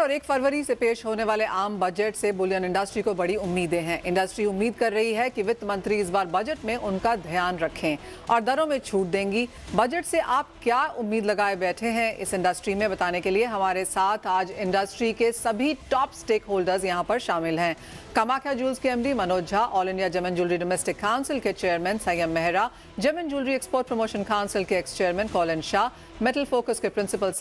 और 1 फरवरी से पेश होने वाले आम बजट से बुलियन इंडस्ट्री को बड़ी उम्मीदें हैं। इंडस्ट्री उम्मीद कर रही है कि वित्त मंत्री इस बार बजट में उनका ध्यान रखें और दरों में छूट देंगी। बजट से आप क्या उम्मीद लगाए बैठे हैं इस इंडस्ट्री में, बताने के लिए हमारे साथ आज इंडस्ट्री के सभी टॉप स्टेक होल्डर्स यहां पर शामिल हैं। कामाख्या ज्वेल्स के MD Manoj Jha, All India Gem and Jewellery Domestic Council के chairman Sanyam Mehra, Gem and Jewellery Export Promotion Council के ex chairman Colin Shah, Metal Focus के principal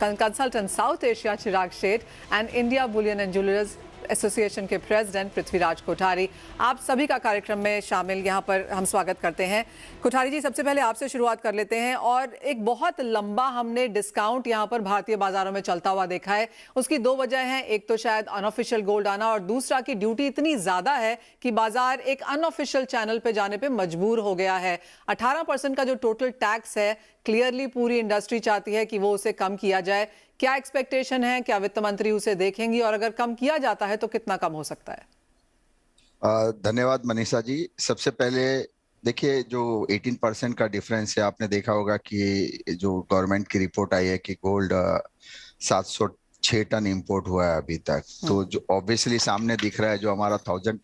consultant South Asia Chirag Sheth and India Bullion and Jewellers Association के president Prithviraj Kothari, आप सभी का कार्यक्रम में शामिल यहाँ पर हम स्वागत करते हैं। कोठारी जी, सबसे पहले आपसे शुरुआत कर लेते हैं। और एक बहुत लंबा हमने डिस्काउंट यहाँ पर भारतीय बाजारों में चलता हुआ देखा है। उसकी दो वजह हैं, एक तो शायद अनऑफिशियल गोल्ड आना और दूसरा कि ड्यूटी इतनी ज्यादा है कि बाजार एक अनऑफिशियल चैनल पे जाने पे मजबूर हो गया है। 18% का जो टोटल टैक्स है, क्लियरली पूरी इंडस्ट्री चाहती है कि वो उसे कम किया जाए। क्या एक्सपेक्टेशन है, क्या वित्त मंत्री उसे देखेंगी और अगर कम किया जाता है तो कितना कम हो सकता है? धन्यवाद मनीषा जी। सबसे पहले देखिए, जो 18% का डिफरेंस है, आपने देखा होगा कि जो गवर्नमेंट की रिपोर्ट आई है कि गोल्ड 706 टन इंपोर्ट हुआ है अभी तक। तो जो ऑब्वियसली सामने दिख रहा है, जो हमारा 1000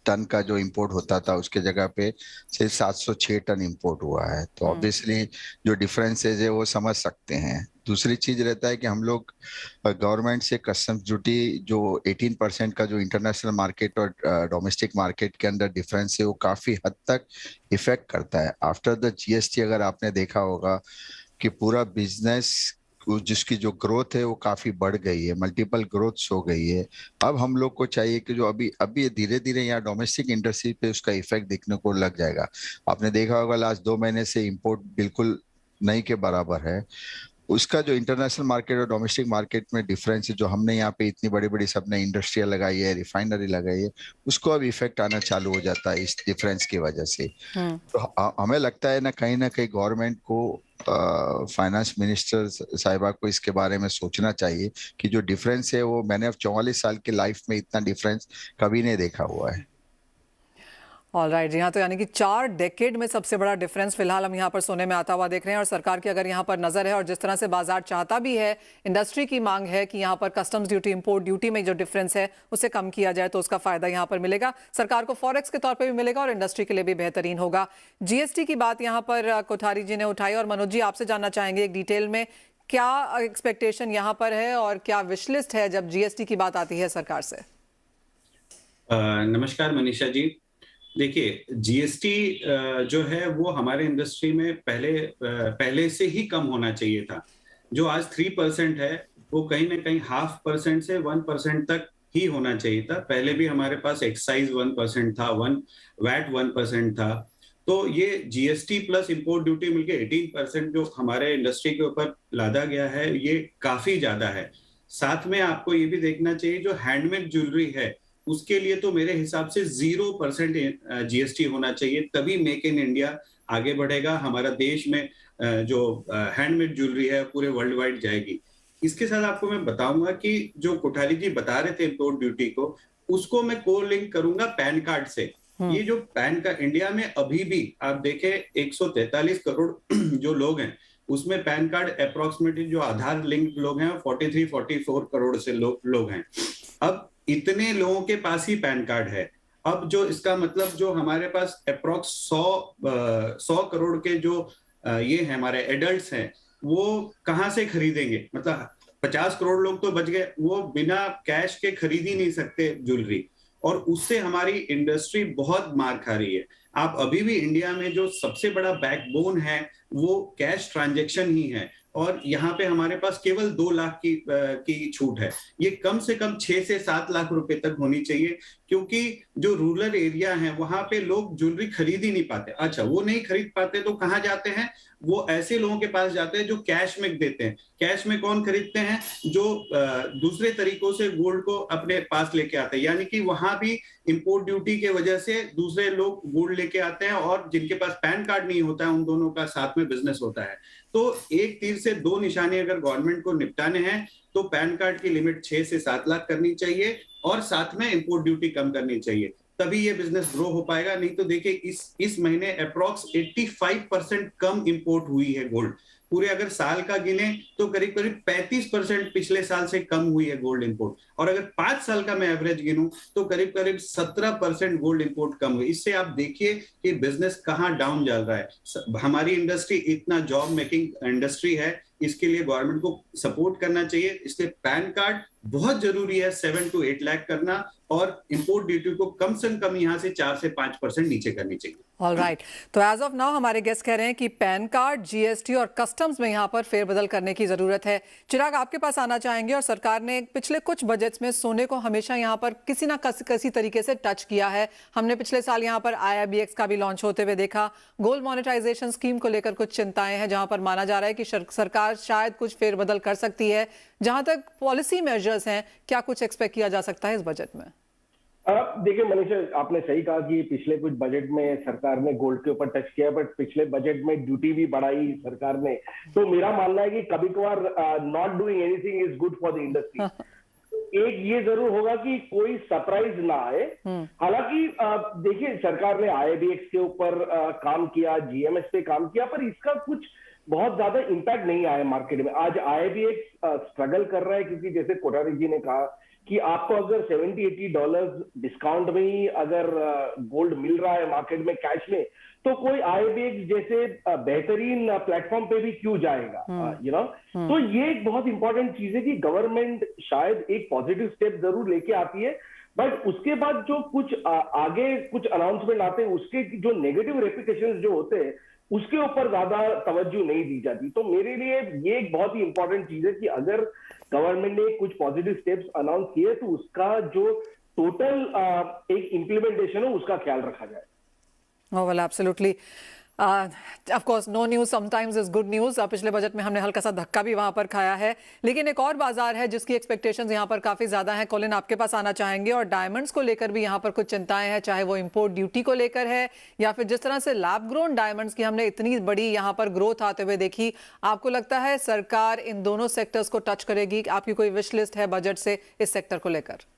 टन का जो इंपोर्ट होता था उसके जगह पे सिर्फ 706 टन इंपोर्ट हुआ है। तो ऑब्वियसली जो डिफरेंसेज है वो समझ सकते हैं। दूसरी चीज रहता है कि हम लोग गवर्नमेंट से कस्टम्स ड्यूटी जो 18% का जो इंटरनेशनल मार्केट और डोमेस्टिक मार्केट के अंदर डिफरेंस है वो काफी हद तक इफेक्ट करता है। आफ्टर द जीएसटी अगर आपने देखा होगा कि पूरा बिजनेस जिसकी जो ग्रोथ है वो काफी बढ़ गई है, मल्टीपल ग्रोथ्स हो गई है। अब हम लोग को चाहिए कि जो अभी अभी धीरे धीरे यहाँ डोमेस्टिक इंडस्ट्री पे उसका इफेक्ट दिखने को लग जाएगा। आपने देखा होगा लास्ट 2 महीने से इंपोर्ट बिल्कुल नहीं के बराबर है। उसका जो इंटरनेशनल मार्केट और डोमेस्टिक मार्केट में डिफरेंस है, जो हमने यहाँ पे इतनी बड़ी बड़ी सबने इंडस्ट्रियल लगाई है, रिफाइनरी लगाई है, उसको अब इफेक्ट आना चालू हो जाता है इस डिफरेंस की वजह से। तो हमें लगता है ना कहीं गवर्नमेंट को, फाइनेंस मिनिस्टर साहिबा को इसके बारे में सोचना चाहिए कि जो डिफरेंस है वो मैंने अब 44 साल की लाइफ में इतना डिफरेंस कभी नहीं देखा हुआ है। ऑलराइट जी हाँ, तो यानी कि 4 डेकेड में सबसे बड़ा डिफरेंस फिलहाल हम यहाँ पर सोने में आता हुआ देख रहे हैं। और सरकार की अगर यहाँ पर नजर है और जिस तरह से बाजार चाहता भी है, इंडस्ट्री की मांग है कि यहाँ पर कस्टम्स ड्यूटी, इंपोर्ट ड्यूटी में जो डिफरेंस है उसे कम किया जाए, तो उसका फायदा यहाँ पर मिलेगा, सरकार को फॉरेक्स के तौर पर भी मिलेगा और इंडस्ट्री के लिए भी बेहतरीन होगा। जीएसटी की बात यहाँ पर कोठारी जी ने उठाई और मनोज जी आपसे जानना चाहेंगे एक डिटेल में, क्या एक्सपेक्टेशन यहाँ पर है और क्या विशलिस्ट है जब जीएसटी की बात आती है सरकार से? नमस्कार मनीषा जी। देखिए, जीएसटी जो है वो हमारे इंडस्ट्री में पहले से ही कम होना चाहिए था। जो आज 3% है वो कहीं ना कहीं 0.5% से 1% तक ही होना चाहिए था। पहले भी हमारे पास एक्साइज 1% था, वैट 1% था। तो ये जीएसटी प्लस इंपोर्ट ड्यूटी मिलके 18% जो हमारे इंडस्ट्री के ऊपर लादा गया है, ये काफी ज्यादा है। साथ में आपको ये भी देखना चाहिए, जो हैंडमेड ज्वेलरी है उसके लिए तो मेरे हिसाब से 0% जीएसटी होना चाहिए, तभी मेक इन इंडिया आगे बढ़ेगा। हमारा देश में जो हैंडमेड ज्वेलरी है पूरे वर्ल्ड वाइड जाएगी। इसके साथ आपको मैं बताऊंगा कि जो कोठारी जी बता रहे थे इंपोर्ट ड्यूटी को, उसको मैं को लिंक करूंगा पैन कार्ड से। ये जो पैन कार्ड इंडिया में अभी भी आप देखें 143 करोड़ जो लोग हैं, उसमें पैन कार्ड अप्रोक्सीमेटली जो आधार लिंक लोग हैं 43-44 करोड़ से लोग हैं। अब इतने लोगों के पास ही पैन कार्ड है। अब जो इसका मतलब जो हमारे पास अप्रोक्स 100 करोड़ के जो ये है हमारे एडल्ट्स हैं, वो कहाँ से खरीदेंगे? मतलब 50 करोड़ लोग तो बच गए, वो बिना कैश के खरीद ही नहीं सकते ज्वेलरी, और उससे हमारी इंडस्ट्री बहुत मार खा रही है। आप अभी भी इंडिया में जो सबसे बड़ा बैकबोन है वो कैश ट्रांजैक्शन ही है, और यहाँ पे हमारे पास केवल 2 लाख की छूट है। ये कम से कम 6 से 7 लाख रुपए तक होनी चाहिए, क्योंकि जो रूरल एरिया है वहां पे लोग ज्वेलरी खरीद ही नहीं पाते। अच्छा, वो नहीं खरीद पाते तो कहाँ जाते हैं? वो ऐसे लोगों के पास जाते हैं जो कैश में देते हैं। कैश में कौन खरीदते हैं? जो दूसरे तरीकों से गोल्ड को अपने पास लेके आते हैं। यानी कि वहां भी इंपोर्ट ड्यूटी के वजह से दूसरे लोग गोल्ड लेके आते हैं, और जिनके पास पैन कार्ड नहीं होता है उन दोनों का साथ में बिजनेस होता है। तो एक तीर से 2 निशाने अगर गवर्नमेंट को निपटाने हैं तो पैन कार्ड की लिमिट 6 से 7 लाख करनी चाहिए, और साथ में इंपोर्ट ड्यूटी कम करनी चाहिए। तभी ये बिजनेस ग्रो हो पाएगा। नहीं तो देखिए इस महीने अप्रॉक्स 85% कम इंपोर्ट हुई है गोल्ड। पूरे अगर साल का गिने तो करीब करीब 35% पिछले साल से कम हुई है गोल्ड इंपोर्ट, और अगर 5 साल का मैं एवरेज गिनूं तो करीब करीब 17% गोल्ड इंपोर्ट कम हुई। इससे आप देखिए कि बिजनेस कहां डाउन जा रहा है। हमारी इंडस्ट्री इतना जॉब मेकिंग इंडस्ट्री है, इसके लिए गवर्नमेंट को सपोर्ट करना चाहिए। इसलिए पैन कार्ड बहुत जरूरी है 7 to 8 लाख करना, और इंपोर्ट ड्यूटी को कम से कम यहाँ से 4 से 5% नीचे करनी चाहिए। ऑल राइट, तो एज ऑफ नाउ हमारे गेस्ट कह रहे हैं कि पैन कार्ड, जीएसटी और कस्टम्स में यहाँ पर फेरबदल करने की जरूरत है। चिराग, आपके पास आना चाहेंगे। और सरकार ने पिछले कुछ बजट्स में सोने को हमेशा यहाँ पर किसी ना किसी तरीके से टच किया है। हमने पिछले साल यहाँ पर IIBX का भी लॉन्च होते हुए देखा। गोल्ड मोनेटाइजेशन स्कीम को लेकर कुछ चिंताएं हैं, जहां पर माना जा रहा है कि सरकार शायद कुछ फेरबदल कर सकती है। जहां तक पॉलिसी मेजर्स हैं, क्या कुछ एक्सपेक्ट किया जा सकता है इस बजट में? देखिए मनीषा, आपने सही कहा कि पिछले कुछ बजट में सरकार ने गोल्ड के ऊपर टच किया, बट पिछले बजट में ड्यूटी भी बढ़ाई सरकार ने। तो मेरा मानना है कि कभी कभार not doing anything is good for the industry. एक ये जरूर होगा कि कोई सरप्राइज ना आए। हालांकि देखिए, सरकार ने IIBX के ऊपर काम किया, GMS पे काम किया, पर इसका कुछ बहुत ज्यादा इम्पैक्ट नहीं आया मार्केट में। आज IIBX स्ट्रगल कर रहा है, क्योंकि जैसे कोठारी जी ने कहा कि आपको अगर $70-80 डिस्काउंट में ही अगर गोल्ड मिल रहा है मार्केट में कैश में, तो कोई IIBX जैसे बेहतरीन प्लेटफॉर्म पे भी क्यों जाएगा, यू नो। तो ये एक बहुत इंपॉर्टेंट चीज है कि गवर्नमेंट शायद एक पॉजिटिव स्टेप जरूर लेके आती है, बट उसके बाद जो कुछ आगे कुछ अनाउंसमेंट आते हैं, उसके जो नेगेटिव रेपिटेशन जो होते हैं उसके ऊपर ज्यादा तवज्जो नहीं दी जाती। तो मेरे लिए ये एक बहुत ही इंपॉर्टेंट चीज है कि अगर गवर्नमेंट ने कुछ पॉजिटिव स्टेप्स अनाउंस किए तो उसका जो टोटल एक इम्प्लीमेंटेशन है उसका ख्याल रखा जाए। Oh, well, absolutely. Of course, no news sometimes is good news. पिछले बजट में हमने हल्का सा धक्का भी वहां पर खाया है, लेकिन एक और बाजार है जिसकी एक्सपेक्टेशंस यहाँ पर काफी ज्यादा हैं। कॉलिन, आपके पास आना चाहेंगे। और डायमंड्स को लेकर भी यहाँ पर कुछ चिंताएं हैं, चाहे वो इंपोर्ट ड्यूटी को लेकर है या फिर जिस तरह से लैब ग्रोन डायमंड्स की हमने इतनी बड़ी यहाँ पर ग्रोथ आते हुए देखी। आपको लगता है सरकार इन दोनों सेक्टर्स को टच करेगी? आपकी कोई विश लिस्ट है बजट से इस सेक्टर को लेकर?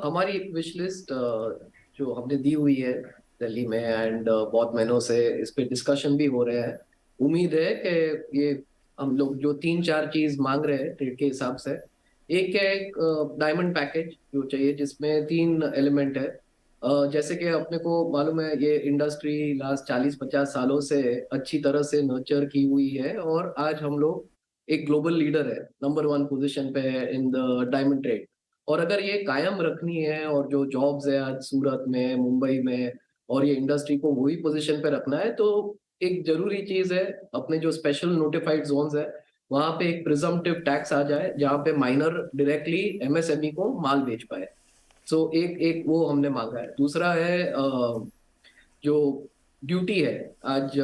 हमारी एक विश लिस्ट जो हमने दी हुई है दिल्ली में, एंड बहुत महीनों से इस पे डिस्कशन भी हो रहे हैं। उम्मीद है कि ये हम लोग जो 3-4 चीज मांग रहे हैं ट्रेड के हिसाब से, एक है डायमंड पैकेज जो चाहिए, जिसमें 3 एलिमेंट है। जैसे कि अपने को मालूम है ये इंडस्ट्री लास्ट 40-50 सालों से अच्छी तरह से नर्चर की हुई है, और आज हम लोग एक ग्लोबल लीडर है, नंबर 1 पोजीशन पे है इन द डायमंड ट्रेड। और अगर ये कायम रखनी है, और जो जॉब्स है आज सूरत में, मुंबई में, और ये इंडस्ट्री को वही पोजीशन पे रखना है, तो एक जरूरी चीज है अपने जो स्पेशल नोटिफाइड जोन्स है वहां पे एक प्रिजम्पटिव टैक्स आ जाए, जहां पे माइनर डायरेक्टली MSME को माल बेच पाए। सो एक वो हमने मांगा है। दूसरा है जो ड्यूटी है आज,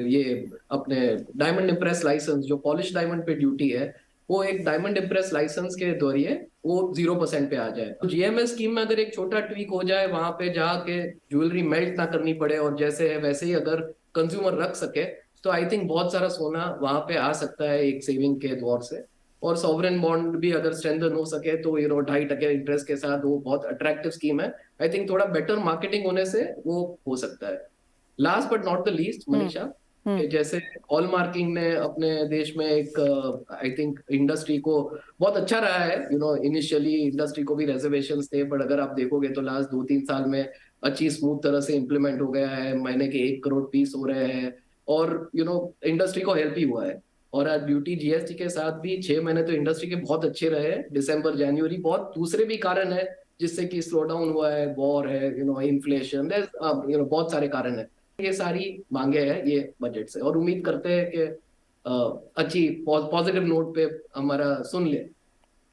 ये अपने डायमंड इम्प्रेस लाइसेंस, जो पॉलिश डायमंड पे ड्यूटी है, वो एक डायमंड इम्प्रेस लाइसेंस के जरिए वो 0% पे आ जाए। तो GMS स्कीम में अगर एक छोटा ट्वीक हो जाए वहां पे, जहाँ के ज्वेलरी मेल्ट ना करनी पड़े और जैसे है वैसे ही अगर कंज्यूमर रख सके, तो आई थिंक बहुत सारा सोना वहां पे आ सकता है एक सेविंग के दौर से। और सॉवरेन बॉन्ड भी अगर स्ट्रेंथन हो सके तो 2.5% इंटरेस्ट के साथ, वो बहुत अट्रैक्टिव स्कीम है। आई थिंक थोड़ा बेटर मार्केटिंग होने से वो हो सकता है। Last but not the least Manisha, जैसे हॉलमार्किंग ने अपने देश में एक आई थिंक इंडस्ट्री को बहुत अच्छा रहा है, यू नो। इनिशियली इंडस्ट्री को भी रिजर्वेशंस थे, बट अगर आप देखोगे तो लास्ट 2-3 साल में अच्छी स्मूथ तरह से इंप्लीमेंट हो गया है। महीने के 1 करोड़ पीस हो रहे हैं, और यू नो इंडस्ट्री को हेल्प ही हुआ है। और आज ड्यूटी GST के साथ भी 6 महीने तो इंडस्ट्री के बहुत अच्छे रहे हैं, दिसंबर जनवरी। बहुत दूसरे भी कारण है जिससे कि स्लो डाउन हुआ है, वॉर है, you know, inflation, you know, बहुत सारे कारण है। ये सारी मांगे हैं ये बजट से, और उम्मीद करते हैं कि अच्छी पॉजिटिव नोट पे हमारा सुन ले।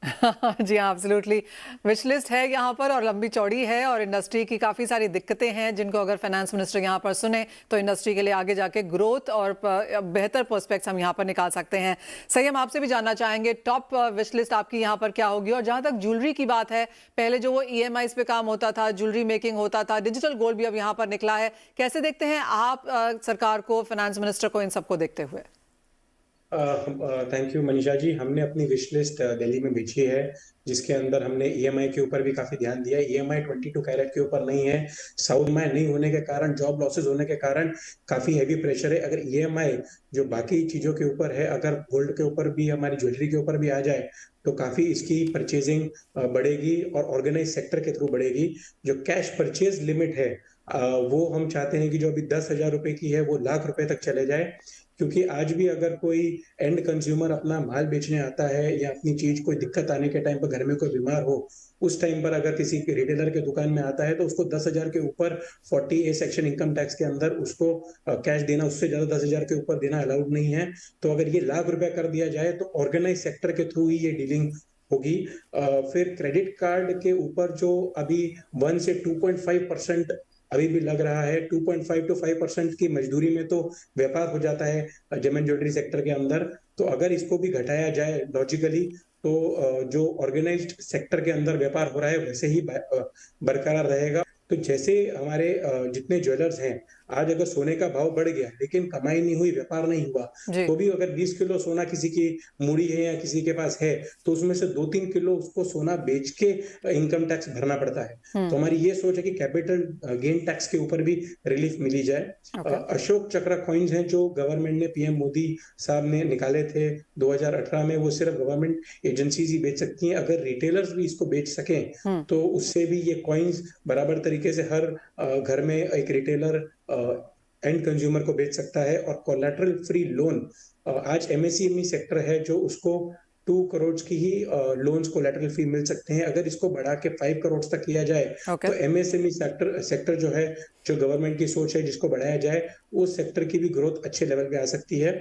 जी हाँ, एब्सोल्युटली। विश लिस्ट है यहाँ पर और लंबी चौड़ी है, और इंडस्ट्री की काफ़ी सारी दिक्कतें हैं जिनको अगर फाइनेंस मिनिस्टर यहाँ पर सुने तो इंडस्ट्री के लिए आगे जाके ग्रोथ और बेहतर प्रोस्पेक्ट्स हम यहाँ पर निकाल सकते हैं। सही, हम आपसे भी जानना चाहेंगे टॉप विश लिस्ट आपकी यहाँ पर क्या होगी? और जहाँ तक ज्वेलरी की बात है, पहले जो वो EMIs पे काम होता था, ज्वेलरी मेकिंग होता था, डिजिटल गोल्ड भी अब यहाँ पर निकला है। कैसे देखते हैं आप सरकार को, फाइनेंस मिनिस्टर को, इन सबको देखते हुए? Thank you Manisha ji. हमने अपनी विश लिस्ट दिल्ली में भेजी है, जिसके अंदर हमने ईएमआई के ऊपर भी काफी ध्यान दिया है। ईएमआई 22 कैरेट के ऊपर नहीं है। साउथ में नहीं होने के कारण, जॉब लॉसेस होने के कारण काफी हैवी प्रेशर है। अगर ईएमआई जो बाकी चीजों के ऊपर है, अगर गोल्ड के ऊपर भी, हमारी ज्वेलरी के ऊपर भी आ जाए तो काफी इसकी परचेजिंग बढ़ेगी और ऑर्गेनाइज सेक्टर के थ्रू बढ़ेगी। जो कैश परचेज लिमिट है वो हम चाहते हैं कि जो अभी 10,000 रुपए की है वो लाख रुपए तक चले जाए, क्योंकि आज भी अगर कोई एंड कंज्यूमर अपना माल बेचने आता है या अपनी चीज कोई दिक्कत आने के टाइम पर घर में कोई बीमार हो, उस टाइम पर अगर किसी रिटेलर के दुकान में आता है तो उसको 10,000 के ऊपर 40A सेक्शन इनकम टैक्स के अंदर उसको कैश देना, उससे ज्यादा 10,000 के ऊपर देना अलाउड नहीं है। तो अगर ये लाख रुपया कर दिया जाए तो ऑर्गेनाइज सेक्टर के थ्रू ही ये डीलिंग होगी। फिर क्रेडिट कार्ड के ऊपर जो अभी 1 से 2.5% अभी भी लग रहा है, 2.5 to 5% की मजदूरी में तो व्यापार हो जाता है जेम एंड ज्वेलरी सेक्टर के अंदर। तो अगर इसको भी घटाया जाए लॉजिकली, तो जो ऑर्गेनाइज्ड सेक्टर के अंदर व्यापार हो रहा है वैसे ही बरकरार रहेगा। तो जैसे हमारे जितने ज्वेलर्स हैं, आज अगर सोने का भाव बढ़ गया लेकिन कमाई नहीं हुई, व्यापार नहीं हुआ, तो भी अगर 20 किलो सोना किसी की मूड़ी है या किसी के पास है तो उसमें से 2-3 किलो उसको सोना बेच के इनकम टैक्स भरना पड़ता है। तो हमारी ये सोच है कि कैपिटल गेन टैक्स के ऊपर भी रिलीफ मिली जाए। अशोक चक्र कॉइन्स हैं जो गवर्नमेंट ने, पीएम मोदी साहब ने निकाले थे 2018 में, वो सिर्फ गवर्नमेंट एजेंसीज ही बेच सकती हैं। अगर रिटेलर्स भी इसको बेच सकें तो उससे भी ये कॉइन्स बराबर तरीके से हर घर में एक रिटेलर एंड कंज्यूमर को बेच सकता है। और कोलैटरल फ्री लोन, आज एमएसएमई सेक्टर है जो उसको 2 करोड़ की ही लोन्स कोलैटरल फ्री मिल सकते हैं। अगर इसको बढ़ा के 5 करोड़ तक किया जाए तो एमएसएमई सेक्टर जो है, जो गवर्नमेंट की सोच है जिसको बढ़ाया जाए, उस सेक्टर की भी ग्रोथ अच्छे लेवल पे आ सकती है।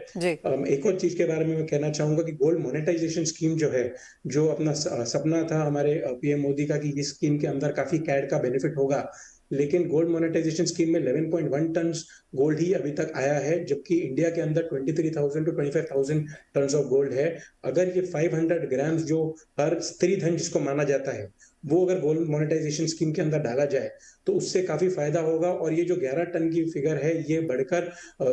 एक और चीज के बारे में मैं कहना चाहूंगा कि गोल्ड मोनेटाइजेशन स्कीम जो है, जो अपना सपना था हमारे पीएम मोदी का कि इस स्कीम के अंदर काफी कैड का बेनिफिट होगा, लेकिन गोल्ड मोनेटाइजेशन स्कीम में 11.1 टन गोल्ड ही अभी तक आया है, जबकि इंडिया के अंदर 23,000 to 25,000 टन ऑफ गोल्ड है। अगर ये 500 ग्राम्स जो हर स्त्री धन जिसको माना जाता है, वो अगर गोल्ड मोनेटाइजेशन स्कीम के अंदर डाला जाए तो उससे काफी फायदा होगा। और ये जो 11 टन की फिगर है ये बढ़कर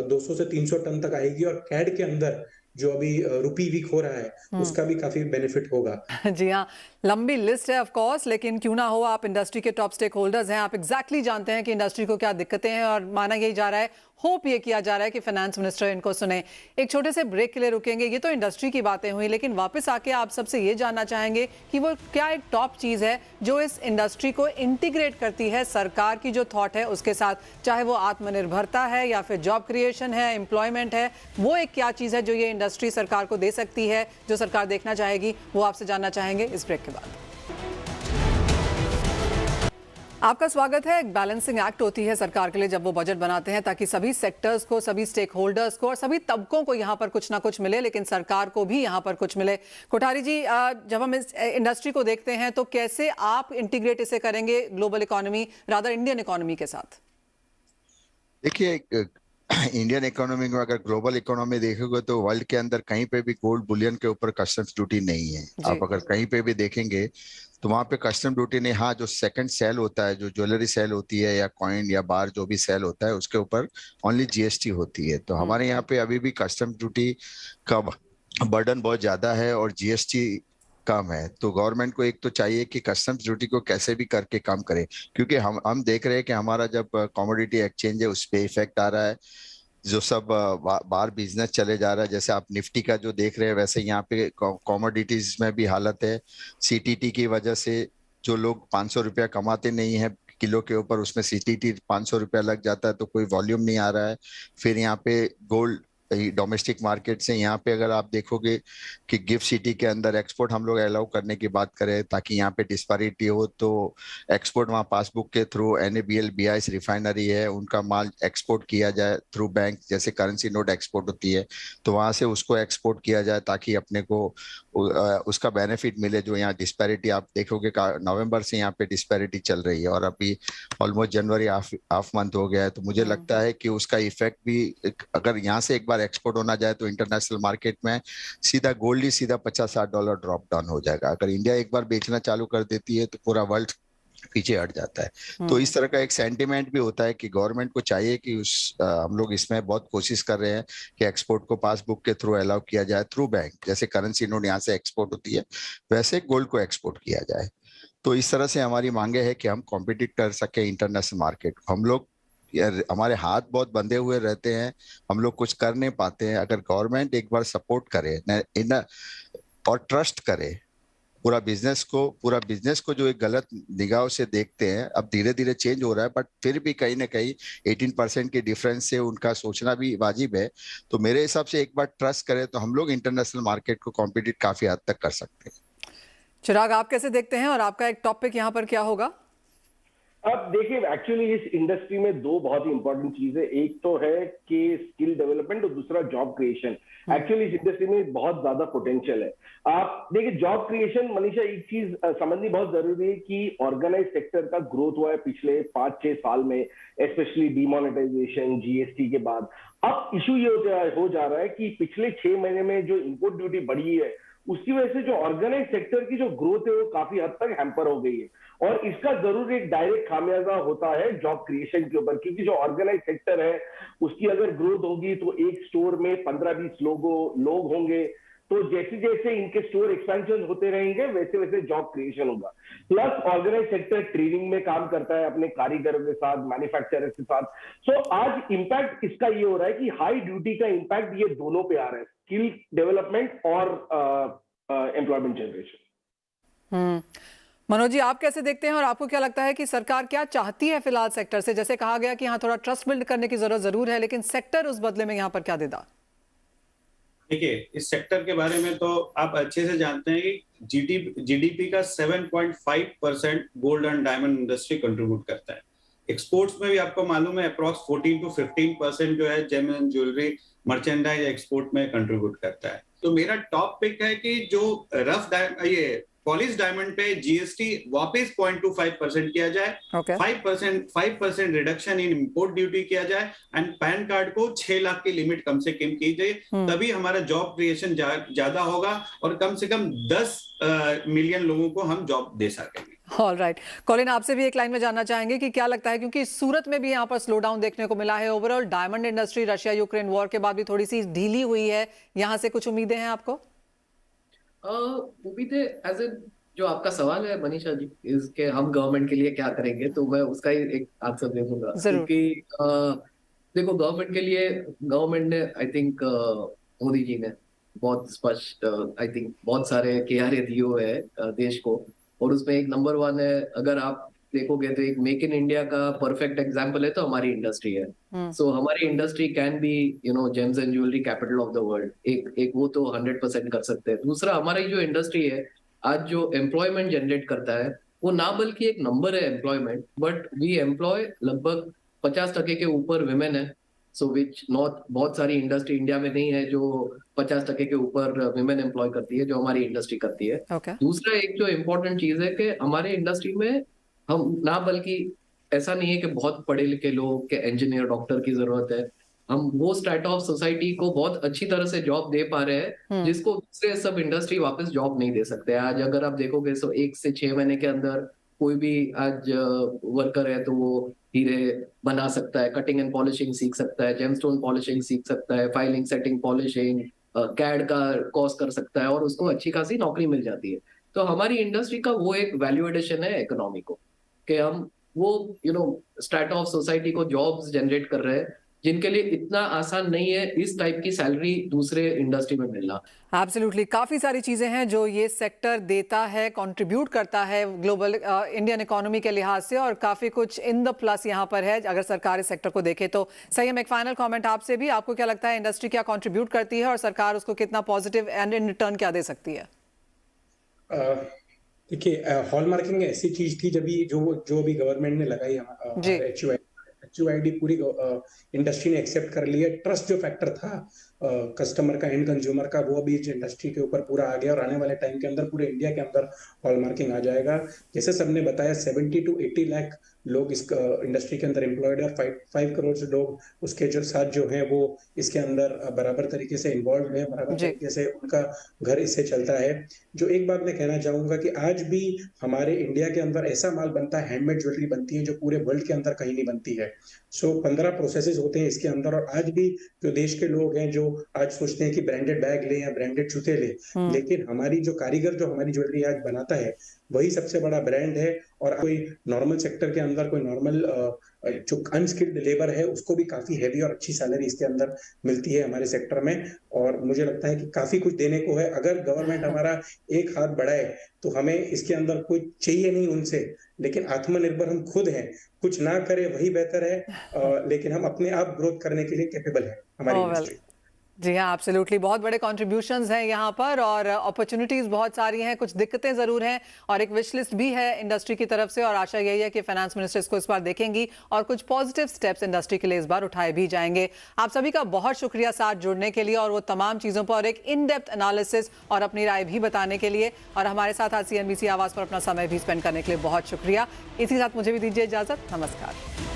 200 से 300 टन तक आएगी। और कैड के अंदर जो अभी रुपी वीक हो रहा है उसका भी काफी बेनिफिट होगा। जी हाँ, लंबी लिस्ट है ऑफ कोर्स, लेकिन क्यों ना हो, आप इंडस्ट्री के टॉप स्टेक होल्डर्स हैं, आप एग्जैक्टली जानते हैं कि इंडस्ट्री को क्या दिक्कतें हैं, और माना यही जा रहा है, होप ये किया जा रहा है कि फाइनेंस मिनिस्टर इनको सुने। एक छोटे से ब्रेक के लिए रुकेंगे। ये तो इंडस्ट्री की बातें हुई, लेकिन वापस आके आप सबसे ये जानना चाहेंगे कि वो क्या एक टॉप चीज़ है जो इस इंडस्ट्री को इंटीग्रेट करती है सरकार की जो थॉट है उसके साथ, चाहे वो आत्मनिर्भरता है या फिर जॉब क्रिएशन है, एम्प्लॉयमेंट है, वो एक क्या चीज़ है जो ये इंडस्ट्री सरकार को दे सकती है, जो सरकार देखना चाहेगी, वो आपसे जानना चाहेंगे इस ब्रेक के बाद। आपका स्वागत है। एक बैलेंसिंग एक्ट होती है सरकार के लिए जब वो बजट बनाते हैं, ताकि सभी सेक्टर्स को, सभी स्टेक होल्डर्स को और सभी तबकों को यहाँ पर कुछ ना कुछ मिले, लेकिन सरकार को भी यहाँ पर कुछ मिले। कोठारी जी, जब हम इस इंडस्ट्री को देखते हैं तो कैसे आप इंटीग्रेट इसे करेंगे global economy, rather Indian economy के साथ? देखिए, इंडियन इकोनॉमी में अगर ग्लोबल इकोनॉमी देखोगे तो वर्ल्ड के अंदर कहीं पे भी गोल्ड बुलियन के ऊपर कस्टम्स ड्यूटी नहीं है। आप अगर कहीं पे भी देखेंगे तो वहां पे कस्टम ड्यूटी नहीं। हाँ, जो सेकंड सेल होता है, जो ज्वेलरी सेल होती है या कॉइन या बार जो भी सेल होता है, उसके ऊपर ओनली जीएसटी होती है। तो हमारे यहाँ पे अभी भी कस्टम ड्यूटी का बर्डन बहुत ज्यादा है और जीएसटी कम है। तो गवर्नमेंट को एक तो चाहिए कि कस्टम्स ड्यूटी को कैसे भी करके कम करे, क्योंकि हम देख रहे हैं कि हमारा जब कमोडिटी एक्सचेंज है उस पे इफेक्ट आ रहा है। जो सब बाहर बिजनेस चले जा रहा है, जैसे आप निफ्टी का जो देख रहे हैं, वैसे यहाँ पे कमोडिटीज में भी हालत है। सीटीटी की वजह से जो लोग 500 रुपया कमाते नहीं है किलो के ऊपर, उसमें सीटीटी 500 रुपया लग जाता है, तो कोई वॉल्यूम नहीं आ रहा है। फिर यहाँ पे गोल्ड डोमेस्टिक मार्केट से यहाँ पे अगर आप देखोगे कि गिफ्ट सिटी के अंदर एक्सपोर्ट हम लोग अलाउ करने की बात करें ताकि यहाँ पे डिस्पैरिटी हो, तो एक्सपोर्ट वहाँ पासबुक के थ्रू NABL BIS रिफाइनरी है, उनका माल एक्सपोर्ट किया जाए थ्रू बैंक, जैसे करेंसी नोट एक्सपोर्ट होती है तो वहां से उसको एक्सपोर्ट किया जाए ताकि अपने को उसका बेनिफिट मिले। जो यहाँ डिस्पैरिटी आप देखोगे नवंबर से यहाँ पे डिस्पैरिटी चल रही है और अभी ऑलमोस्ट जनवरी हाफ मंथ हो गया है। तो मुझे लगता है कि उसका इफेक्ट भी, अगर यहाँ से एक बार एक्सपोर्ट होना जाए तो इंटरनेशनल मार्केट में सीधा गोल्ड ही सीधा $50-60 ड्रॉप डाउन हो जाएगा। अगर इंडिया एक बार बेचना चालू कर देती है तो पूरा वर्ल्ड पीछे हट जाता है। तो इस तरह का एक सेंटिमेंट भी होता है कि गवर्नमेंट को चाहिए कि हम लोग इसमें बहुत कोशिश कर रहे हैं कि एक्सपोर्ट को पासबुक के थ्रू अलाउ किया जाए, थ्रू बैंक, जैसे करेंसी नोट यहाँ से एक्सपोर्ट होती है वैसे गोल्ड को एक्सपोर्ट किया जाए। तो इस तरह से हमारी मांगे है कि हम कॉम्पिटिट कर सके इंटरनेशनल मार्केट। हम लोग यार हमारे हाथ बहुत बंधे हुए रहते हैं, हम लोग कुछ कर नहीं पाते हैं। अगर गवर्नमेंट एक बार सपोर्ट करे और ट्रस्ट करे पूरा बिजनेस को जो एक गलत निगाह से देखते हैं, अब धीरे धीरे चेंज हो रहा है, बट फिर भी कहीं ना कहीं 18% के डिफरेंस से उनका सोचना भी वाजिब है। तो मेरे हिसाब से एक बार ट्रस्ट करें तो हम लोग इंटरनेशनल मार्केट को कॉम्पिटिट काफी हद तक कर सकते हैं। चिराग, आप कैसे देखते हैं और आपका एक टॉपिक यहाँ पर क्या होगा? अब देखिए, एक्चुअली इस इंडस्ट्री में दो बहुत ही इंपॉर्टेंट चीजें, एक तो है कि स्किल डेवलपमेंट और दूसरा जॉब क्रिएशन। एक्चुअली इस इंडस्ट्री में बहुत ज्यादा पोटेंशियल है। आप देखिए, जॉब क्रिएशन, मनीषा, एक चीज समझनी बहुत जरूरी है कि ऑर्गेनाइज सेक्टर का ग्रोथ हुआ है पिछले 5-6 साल में, स्पेशली डिमोनेटाइजेशन, जीएसटी के बाद। अब इशू ये हो जा रहा है कि पिछले 6 महीने में जो इंपोर्ट ड्यूटी बढ़ी है उसकी वजह से जो ऑर्गेनाइज सेक्टर की जो ग्रोथ है वो काफी हद तक हैम्पर हो गई है, और इसका जरूर एक डायरेक्ट खामियाजा होता है जॉब क्रिएशन के ऊपर, क्योंकि जो ऑर्गेनाइज सेक्टर है उसकी अगर ग्रोथ होगी तो एक स्टोर में 15-20 लोग होंगे, तो जैसे जैसे इनके स्टोर एक्सपेंशन होते रहेंगे वैसे वैसे जॉब क्रिएशन होगा। प्लस ऑर्गेनाइज सेक्टर ट्रेनिंग में काम करता है अपने कारीगरों के साथ, मैन्युफैक्चरर के साथ। सो आज इंपैक्ट इसका ये हो रहा है कि हाई ड्यूटी का इंपैक्ट ये दोनों पे आ रहा है, स्किल डेवलपमेंट और एम्प्लॉयमेंट जनरेशन। मनोज जी, आप कैसे देखते हैं और आपको क्या लगता है कि सरकार क्या चाहती है फिलहाल सेक्टर से? जैसे कहा गया कि हाँ, थोड़ा ट्रस्ट बिल्ड करने की जरूर है, लेकिन सेक्टर उस बदले में यहाँ पर क्या देता? देखिए, इस सेक्टर के बारे में तो आप अच्छे से जानते हैं कि जीडीपी का 7.5% gold and diamond industry contribute करता है। एक्सपोर्ट्स में भी आपको मालूम है अप्रॉक्स 14 to 15% जो है gem and jewellery merchandise export में कंट्रीब्यूट करता है। तो मेरा टॉप पिक है कि जो ये पॉलिश डायमंड पे जीएसटी वापस 0.25% किया जाए, 5% रिडक्शन इन इंपोर्ट ड्यूटी किया जाए, एंड पैन कार्ड को 6 लाख की लिमिट कम से कम की जाए, तभी हमारा जॉब क्रिएशन ज्यादा होगा और कम से कम 10 मिलियन लोगों को हम जॉब दे सकेंगे। ऑल राइट, कॉलिन, आपसे भी एक लाइन में जानना चाहेंगे कि क्या लगता है, क्योंकि सूरत में भी यहाँ पर स्लो डाउन देखने को मिला है, overall diamond industry Russia Ukraine war के बाद भी थोड़ी सी ढीली हुई है, यहाँ से कुछ उम्मीदें हैं आपको? उम्मीदें एज ए जो आपका सवाल है मनीषा जी, इसके हम गवर्नमेंट के लिए क्या करेंगे, तो मैं उसका ही एक आंसर दे दूंगा। क्योंकि देखो, गवर्नमेंट के लिए गवर्नमेंट ने आई थिंक मोदी जी ने बहुत स्पष्ट आई थिंक बहुत सारे KRA दिए हुए है देश को, और उसमें एक नंबर 1 है, अगर आप देखोगे तो एक मेक इन इंडिया का परफेक्ट एग्जांपल है तो हमारी इंडस्ट्री है। सो हमारी industry can be James and jewellery capital of the world, एक वो तो 100% कर सकते हैं। दूसरा, हमारी जो इंडस्ट्री है आज जो एम्प्लॉयमेंट जनरेट करता है वो ना बल्कि एक नंबर है एम्प्लॉयमेंट, बट वी एम्प्लॉय लगभग 50% के ऊपर विमेन है। सो विच नॉट बहुत सारी इंडस्ट्री इंडिया में नहीं है जो 50% के ऊपर विमेन एम्प्लॉय करती है, जो हमारी इंडस्ट्री करती है। दूसरा एक जो इम्पोर्टेंट चीज है कि हमारे इंडस्ट्री में हम ना बल्कि ऐसा नहीं है कि बहुत पढ़े लिखे लोग के इंजीनियर डॉक्टर की जरूरत है, हम वो स्ट्रेटा ऑफ सोसाइटी को बहुत अच्छी तरह से जॉब दे पा रहे हैं जिसको दूसरे सब इंडस्ट्री वापस जॉब नहीं दे सकते। आज अगर आप देखोगे तो 1 से 6 महीने के अंदर कोई भी आज वर्कर है तो वो हीरे बना सकता है, कटिंग एंड पॉलिशिंग सीख सकता है, जेमस्टोन पॉलिशिंग सीख सकता है, फाइलिंग, सेटिंग, पॉलिशिंग, कैड का कोर्स कर सकता है, और उसको अच्छी खासी नौकरी मिल जाती है। तो हमारी इंडस्ट्री का वो एक वैल्यू एडिशन है इकोनॉमी को, कि हम वो स्ट्रेटा ऑफ सोसाइटी को जॉब्स जनरेट कर रहे हैं जिनके लिए इतना आसान नहीं है इस टाइप की सैलरी दूसरे इंडस्ट्री में मिलना। एब्सोल्युटली, काफी सारी चीजें हैं जो ये सेक्टर देता है, कंट्रीब्यूट करता है ग्लोबल इंडियन इकोनॉमी के लिहाज से, और काफी कुछ इन द प्लस यहाँ पर है अगर सरकार इस सेक्टर को देखे तो। सही, हम एक फाइनल कमेंट आपसे भी, आपको क्या लगता है इंडस्ट्री क्या कंट्रीब्यूट करती है और सरकार उसको कितना पॉजिटिव एंड इन रिटर्न क्या दे सकती है? देखिए, हॉलमार्किंग ऐसी चीज थी जब जो भी गवर्नमेंट ने लगाई HUID पूरी इंडस्ट्री ने एक्सेप्ट कर लिया। ट्रस्ट जो फैक्टर था कस्टमर का, एंड कंज्यूमर का, वो भी इस इंडस्ट्री के ऊपर पूरा आ गया और आने वाले टाइम के अंदर पूरे इंडिया के अंदर हॉलमार्किंग आ जाएगा। जैसे सबने बताया 70 to 80 लाख लोग इस इंडस्ट्री के अंदर एम्प्लॉयड है और 5 करोड़ से लोग उसके जो साथ जो हैं वो इसके अंदर बराबर तरीके से इन्वॉल्व है, बराबर जी। तरीके से उनका घर इससे चलता है। जो एक बात मैं कहना चाहूंगा कि आज भी हमारे इंडिया के अंदर ऐसा माल बनता है, हैंडमेड ज्वेलरी बनती है जो पूरे वर्ल्ड के अंदर कहीं नहीं बनती है। 15 प्रोसेसेस होते हैं इसके अंदर और आज भी जो देश के लोग हैं जो आज सोचते हैं कि ब्रांडेड बैग लें या ब्रांडेड जूते लें, लेकिन हमारी जो कारीगर जो हमारी ज्वेलरी आज बनाता है वही सबसे बड़ा ब्रांड है। और कोई नॉर्मल सेक्टर के अंदर कोई नॉर्मल जो अनस्किल्ड लेबर है उसको भी काफी हैवी और अच्छी सैलरी इसके अंदर मिलती है हमारे सेक्टर में। और मुझे लगता है कि काफी कुछ देने को है। अगर गवर्नमेंट हमारा एक हाथ बढ़ाए तो हमें इसके अंदर कुछ चाहिए नहीं उनसे, लेकिन आत्मनिर्भर हम खुद हैं। कुछ ना करे वही बेहतर है, लेकिन हम अपने आप ग्रोथ करने के लिए कैपेबल है हमारी इंडस्ट्री। जी हाँ, एब्सोल्युटली, बहुत बड़े कंट्रीब्यूशंस हैं यहाँ पर और अपॉर्चुनिटीज़ बहुत सारी हैं, कुछ दिक्कतें ज़रूर हैं और एक विश लिस्ट भी है इंडस्ट्री की तरफ से और आशा यही है कि फाइनेंस मिनिस्टर इसको इस बार देखेंगी और कुछ पॉजिटिव स्टेप्स इंडस्ट्री के लिए इस बार उठाए भी जाएंगे। आप सभी का बहुत शुक्रिया साथ जुड़ने के लिए और वो तमाम चीज़ों पर एक इन डेप्थ एनालिसिस और अपनी राय भी बताने के लिए, और हमारे साथ आज CNBC आवाज़ पर अपना समय भी स्पेंड करने के लिए बहुत शुक्रिया। इसी साथ मुझे भी दीजिए इजाज़त। नमस्कार।